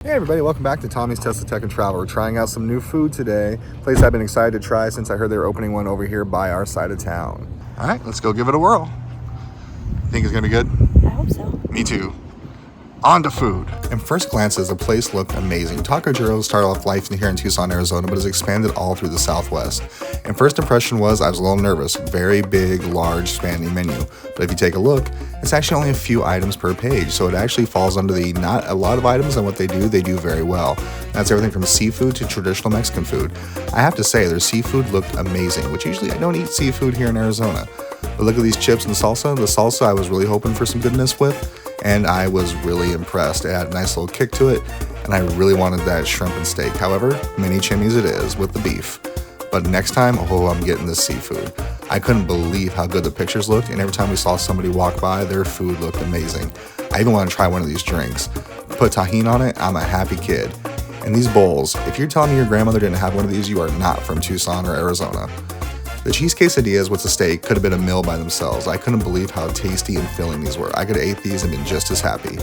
Hey everybody, welcome back to Tommy's Tesla Tech and Travel. We're trying out some new food today. Place I've been excited to try since I heard they were opening one over here by our side of town. All right, let's go give it a whirl. Think it's gonna be good? I hope so. Me too. On to food. And first glances, the place looked amazing. Taco Giro started off life here in Tucson, Arizona, but has expanded all through the Southwest. And first impression was I was a little nervous. Very big, large, spanning menu. But if you take a look, it's actually only a few items per page. So it actually falls under the not a lot of items, and what they do very well. That's everything from seafood to traditional Mexican food. I have to say, their seafood looked amazing, which usually I don't eat seafood here in Arizona. But look at these chips and salsa. The salsa I was really hoping for some goodness with, and I was really impressed. It had a nice little kick to it, and I really wanted that shrimp and steak. However, mini chimneys it is with the beef. But next time, I'm getting this seafood. I couldn't believe how good the pictures looked, and every time we saw somebody walk by, their food looked amazing. I even want to try one of these drinks. Put tahini on it, I'm a happy kid. And these bowls, if you're telling me your grandmother didn't have one of these, you are not from Tucson or Arizona. The cheese quesadillas with the steak could have been a meal by themselves. I couldn't believe how tasty and filling these were. I could have ate these and been just as happy.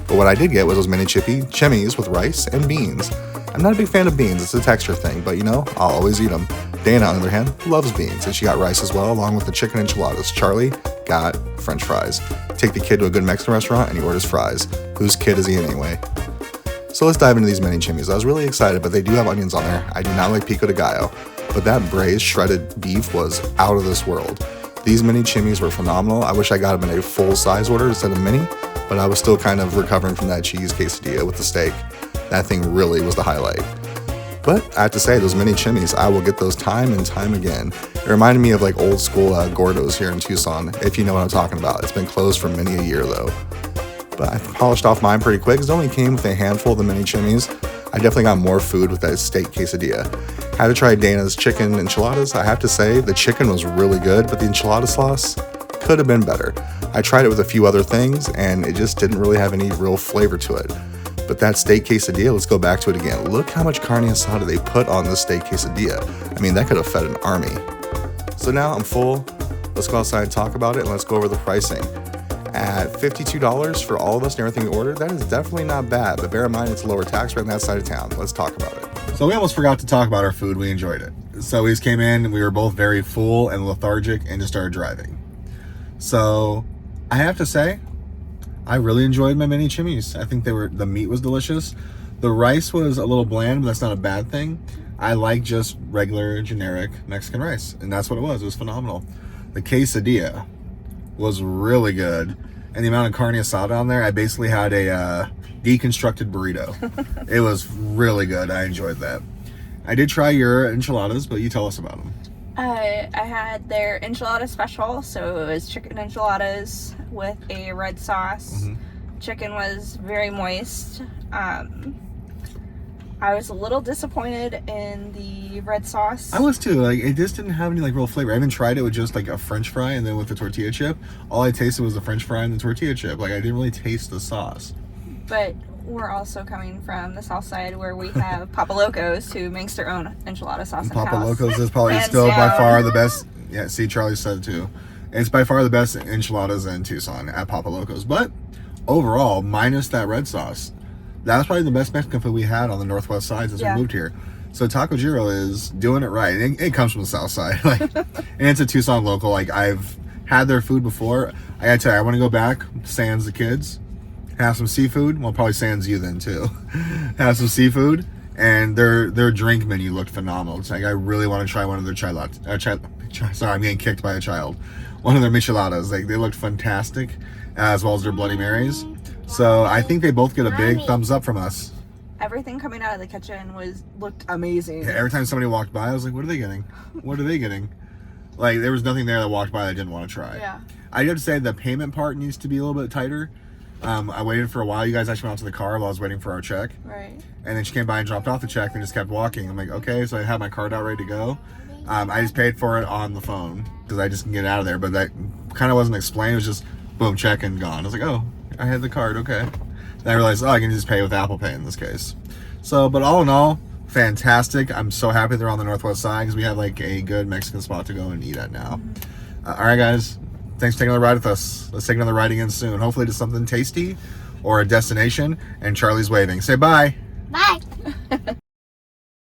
But what I did get was those mini chimneys with rice and beans. I'm not a big fan of beans, it's a texture thing, but I'll always eat them. Dana, on the other hand, loves beans, and she got rice as well, along with the chicken enchiladas. Charlie got French fries. Take the kid to a good Mexican restaurant and he orders fries. Whose kid is he anyway? So let's dive into these mini chimneys. I was really excited, but they do have onions on there. I do not like pico de gallo, but that braised shredded beef was out of this world. These mini chimneys were phenomenal. I wish I got them in a full-size order instead of mini, but I was still kind of recovering from that cheese quesadilla with the steak. That thing really was the highlight. But I have to say, those mini chimneys, I will get those time and time again. It reminded me of like old school Gordos here in Tucson, if you know what I'm talking about. It's been closed for many a year though. But I polished off mine pretty quick because it only came with a handful of the mini chimneys. I definitely got more food with that steak quesadilla. Had to try Dana's chicken enchiladas. I have to say, the chicken was really good, but the enchilada sauce could have been better. I tried it with a few other things, and it just didn't really have any real flavor to it. But that steak quesadilla, let's go back to it again. Look how much carne asada they put on the steak quesadilla. I mean, that could have fed an army. So now I'm full. Let's go outside and talk about it, and let's go over the pricing. At $52 for all of us and everything we ordered, that is definitely not bad, but bear in mind it's a lower tax rate on that side of town. Let's talk about it. So we almost forgot to talk about our food. We enjoyed it. So we just came in and we were both very full and lethargic and just started driving. So I have to say, I really enjoyed my mini chimneys. I think the meat was delicious. The rice was a little bland, but that's not a bad thing. I like just regular, generic Mexican rice, and that's what it was. It was phenomenal. The quesadilla was really good, and the amount of carne asada on there, I basically had a deconstructed burrito. It was really good. I enjoyed that. I did try your enchiladas, but you tell us about them. I had their enchilada special, so it was chicken enchiladas with a red sauce. Mm-hmm. Chicken was very moist. I was a little disappointed in the red sauce. I was too. Like, it just didn't have any real flavor. I even tried it with just a French fry and then with the tortilla chip. All I tasted was the French fry and the tortilla chip. I didn't really taste the sauce. But we're also coming from the south side where we have Papa Locos, who makes their own enchilada sauce in-house. Papa Locos is probably still by far the best. Yeah, see, Charlie said it too. It's by far the best enchiladas in Tucson at Papa Locos. But overall, minus that red sauce, that was probably the best Mexican food we had on the northwest side since we moved here. So Taco Giro is doing it right. It comes from the south side. And it's a Tucson local. I've had their food before. I gotta tell you, I want to go back, sans the kids, have some seafood. Well, probably sans you then too. Have some seafood. And their drink menu looked phenomenal. It's I really want to try one of their sorry, I'm getting kicked by a child. One of their micheladas. They looked fantastic, as well as their Bloody Marys. So I think they both get a big thumbs up from us. Everything coming out of the kitchen looked amazing. Yeah, every time somebody walked by, I was like, what are they getting? What are they getting? There was nothing there that walked by that I didn't want to try. Yeah. I have to say the payment part needs to be a little bit tighter. I waited for a while. You guys actually went out to the car while I was waiting for our check. Right. And then she came by and dropped off the check and just kept walking. I'm like, okay. So I had my card out ready to go. I just paid for it on the phone because I just can get out of there. But that kind of wasn't explained. It was just boom, check and gone. I was like, oh, I had the card. Okay. Then I realized, I can just pay with Apple Pay in this case. So, but all in all, fantastic. I'm so happy they're on the northwest side because we have a good Mexican spot to go and eat at now. All right, guys. Thanks for taking another ride with us. Let's take another ride again soon. Hopefully to something tasty or a destination, and Charlie's waving. Say bye. Bye.